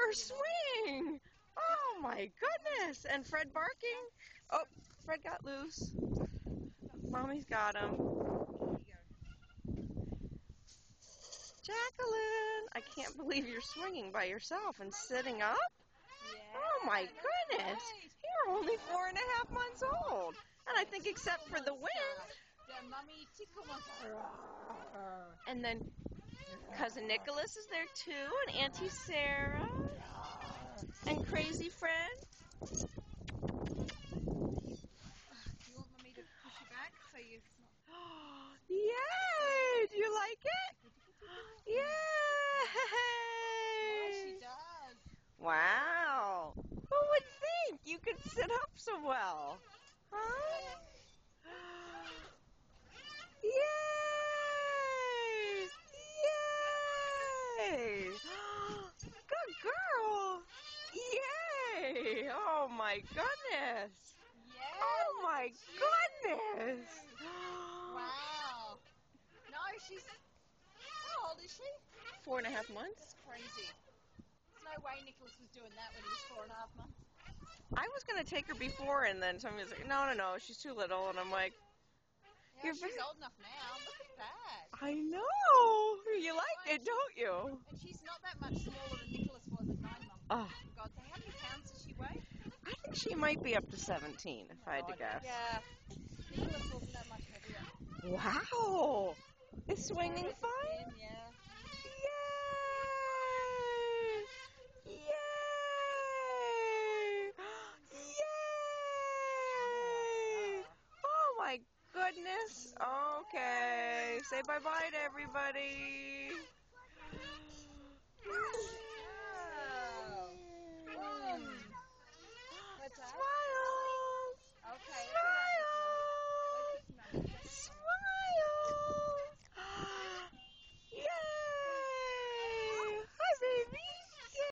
her swing. Oh my goodness. And Fred barking. Oh, Fred got loose. Mommy's got him. Jacqueline, I can't believe you're swinging by yourself and sitting up. Yeah. Oh my goodness. You're only 4.5 months old. And I think except for the wind. And then Cousin Nicholas is there too, and Auntie Sarah, and Crazy Fred. Do you want Mummy to push you back so you... Yay! Do you like it? Yay! She does. Wow! Who would think you could sit up so well? Huh? Yay! Yay! Good girl! Yay! Oh my goodness! Yeah. Oh my goodness! Wow. No, she's... How old is she? 4.5 months. Crazy. There's no way Nicholas was doing that when he was 4.5 months. I was going to take her before, and then somebody was like, no, she's too little. And I'm like, Yeah, she's old enough now. Look at that. I know. You like it, don't you? And she's not that much smaller than Nicholas was at 9 months. Oh. God, so how many pounds does she weigh? I think she might be up to 17, if I had to guess. Yeah. Nicholas wasn't that much heavier. Wow. Is swinging fun? Yeah. Yay! Yay! Yay! Oh my goodness. Okay. Say bye-bye to everybody.